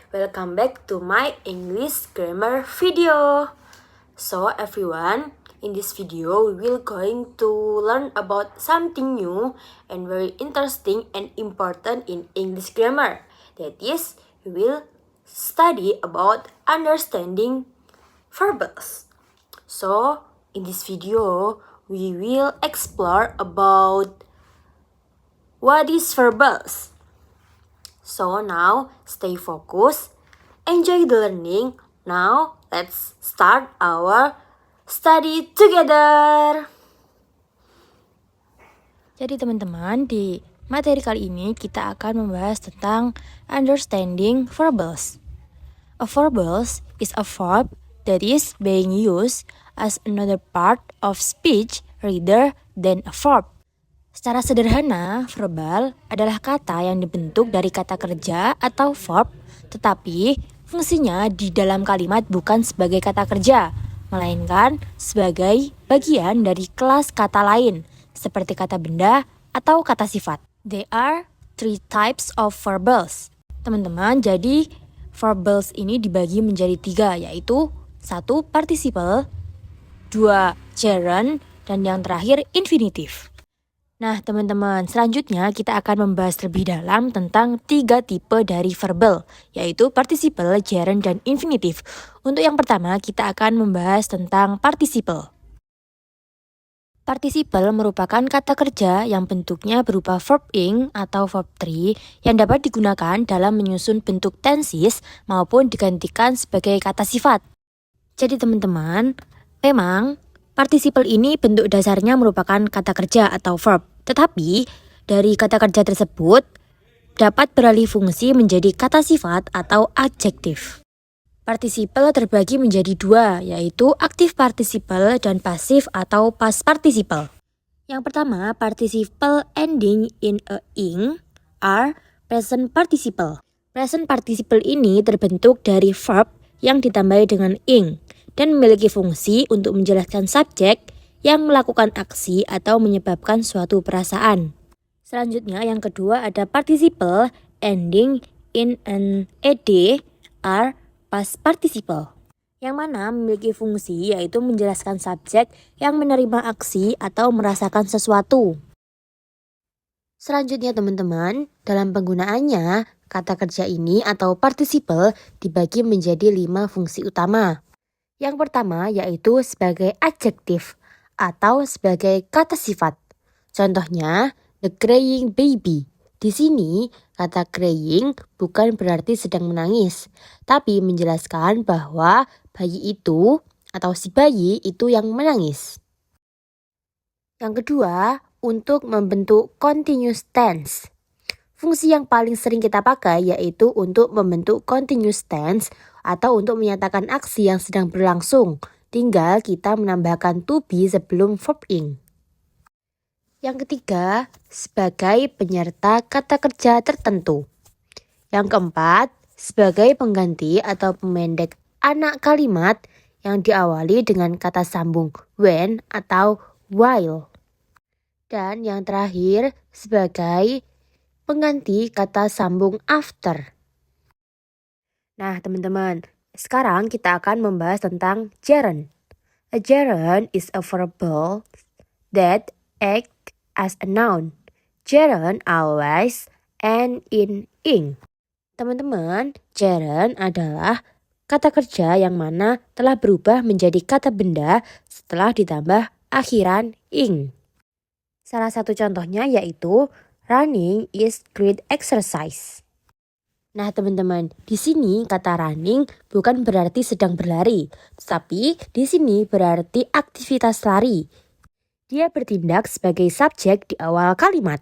welcome back to my English grammar video. So everyone, in this video we will going to learn about something new and very interesting and important in English grammar. That is, we will study about understanding verbals. So in this video we will explore about what is verbals. So now stay focused, enjoy the learning. Now let's start our study together. Jadi teman-teman, di materi kali ini kita akan membahas tentang understanding verbals. A verbals is a verb that is being used as another part of speech rather than a verb. Secara sederhana, verbal adalah kata yang dibentuk dari kata kerja atau verb, tetapi fungsinya di dalam kalimat bukan sebagai kata kerja, melainkan sebagai bagian dari kelas kata lain, seperti kata benda atau kata sifat. There are 3 types of verbals. Teman-teman, jadi verbals ini dibagi menjadi 3, yaitu 1. Participle, 2. Gerund, dan yang terakhir infinitive. Nah teman-teman, selanjutnya kita akan membahas lebih dalam tentang 3 tipe dari verbal, yaitu participle, gerund, dan infinitive. Untuk yang pertama, kita akan membahas tentang participle. Participle merupakan kata kerja yang bentuknya berupa verb ing atau verb 3 yang dapat digunakan dalam menyusun bentuk tenses maupun digantikan sebagai kata sifat. Jadi teman-teman, memang participle ini bentuk dasarnya merupakan kata kerja atau verb, tetapi dari kata kerja tersebut dapat beralih fungsi menjadi kata sifat atau adjektif. Participle terbagi menjadi 2, yaitu active participle dan passive atau past participle. Yang pertama, participle ending in a ing are present participle. Present participle ini terbentuk dari verb yang ditambahi dengan ing dan memiliki fungsi untuk menjelaskan subjek yang melakukan aksi atau menyebabkan suatu perasaan. Selanjutnya yang kedua ada participle ending in an ed are past participle, yang mana memiliki fungsi yaitu menjelaskan subjek yang menerima aksi atau merasakan sesuatu. Selanjutnya teman-teman, dalam penggunaannya kata kerja ini atau participle dibagi menjadi 5 fungsi utama. Yang pertama yaitu sebagai adjektif atau sebagai kata sifat. Contohnya, the crying baby. Di sini, kata crying bukan berarti sedang menangis, tapi menjelaskan bahwa bayi itu atau si bayi itu yang menangis. Yang kedua, untuk membentuk continuous tense. Fungsi yang paling sering kita pakai yaitu untuk membentuk continuous tense atau untuk menyatakan aksi yang sedang berlangsung. Tinggal kita menambahkan to be sebelum verb ing. Yang ketiga, sebagai penyerta kata kerja tertentu. Yang keempat, sebagai pengganti atau pemendek anak kalimat yang diawali dengan kata sambung when atau while. Dan yang terakhir, sebagai pengganti kata sambung after. Nah teman-teman, sekarang kita akan membahas tentang gerund. A gerund is a verbal that act as a noun. Gerund always end in ing. Teman-teman, gerund adalah kata kerja yang mana telah berubah menjadi kata benda setelah ditambah akhiran ing. Salah satu contohnya yaitu running is great exercise. Nah teman-teman, di sini kata running bukan berarti sedang berlari, tetapi di sini berarti aktivitas lari. Dia bertindak sebagai subjek di awal kalimat.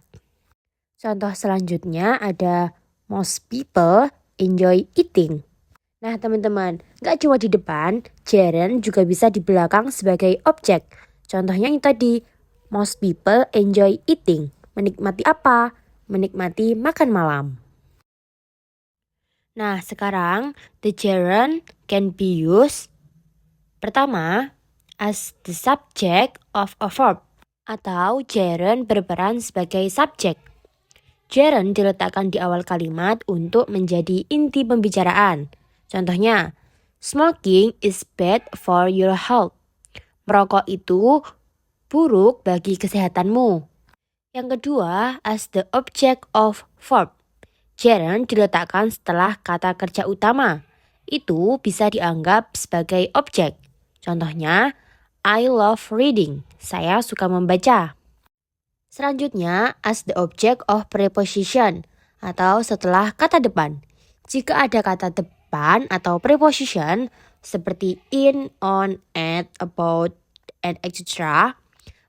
Contoh selanjutnya ada most people enjoy eating. Nah teman-teman, gak cuma di depan, gerund juga bisa di belakang sebagai objek. Contohnya yang tadi, most people enjoy eating. Menikmati apa? Menikmati makan malam. Nah, sekarang the gerund can be used pertama as the subject of a verb atau gerund berperan sebagai subjek. gerund diletakkan di awal kalimat untuk menjadi inti pembicaraan. Contohnya, smoking is bad for your health. Merokok itu buruk bagi kesehatanmu. Yang kedua, as the object of verb. Gerund diletakkan setelah kata kerja utama. Itu bisa dianggap sebagai objek. Contohnya, I love reading. Saya suka membaca. Selanjutnya, as the object of preposition atau setelah kata depan. Jika ada kata depan atau preposition seperti in, on, at, about, and etc.,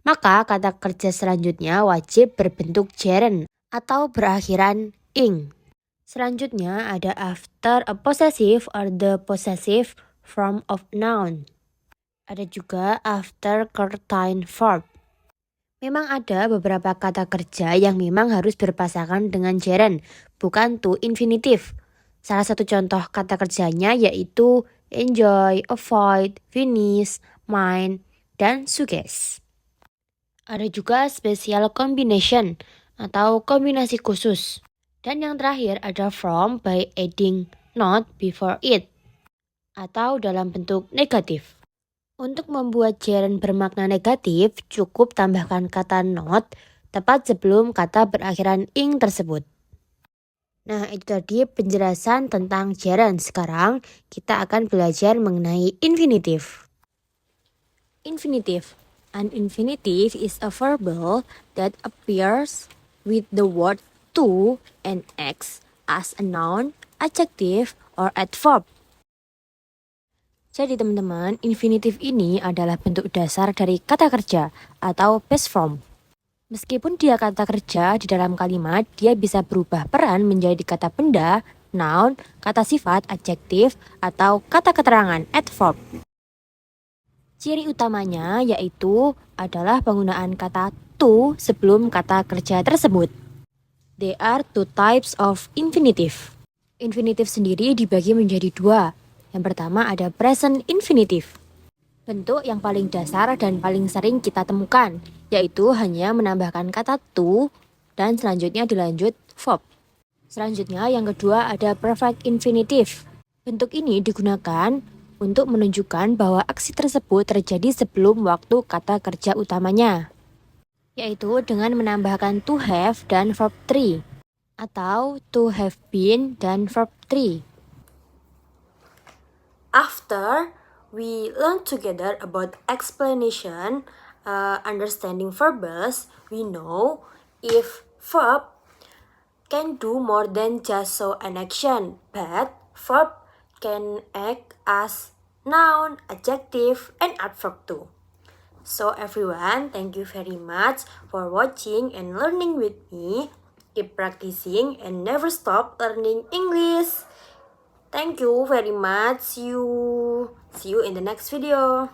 maka kata kerja selanjutnya wajib berbentuk gerund atau berakhiran ing. Selanjutnya ada after a possessive or the possessive form of noun. Ada juga after certain verb. Memang ada beberapa kata kerja yang memang harus berpasangan dengan gerund, bukan to infinitive. Salah satu contoh kata kerjanya yaitu enjoy, avoid, finish, mind, dan suggest. Ada juga special combination atau kombinasi khusus. Dan yang terakhir ada from by adding not before it atau dalam bentuk negatif. Untuk membuat gerund bermakna negatif, cukup tambahkan kata not tepat sebelum kata berakhiran ing tersebut. Nah, itu tadi penjelasan tentang gerund. Sekarang kita akan belajar mengenai infinitive. Infinitive. An infinitive is a verbal that appears with the word to and acts as a noun, adjective, or adverb. Jadi teman-teman, infinitive ini adalah bentuk dasar dari kata kerja atau base form. Meskipun dia kata kerja di dalam kalimat, dia bisa berubah peran menjadi kata benda, noun, kata sifat, adjektif, atau kata keterangan, adverb. Ciri utamanya yaitu adalah penggunaan kata to sebelum kata kerja tersebut. There are two types of infinitive. Infinitive sendiri dibagi menjadi dua. Yang pertama ada present infinitive. Bentuk yang paling dasar dan paling sering kita temukan, yaitu hanya menambahkan kata to dan selanjutnya dilanjut verb. Selanjutnya yang kedua ada perfect infinitive. Bentuk ini digunakan untuk menunjukkan bahwa aksi tersebut terjadi sebelum waktu kata kerja utamanya, yaitu dengan menambahkan to have dan verb 3 atau to have been dan verb 3. After we learn together about explanation, understanding verbs, we know if verb can do more than just show an action, but verb can act as noun, adjective, and adverb too. So everyone, thank you very much for watching and learning with me. Keep practicing and never stop learning English. Thank you very much. See you in the next video.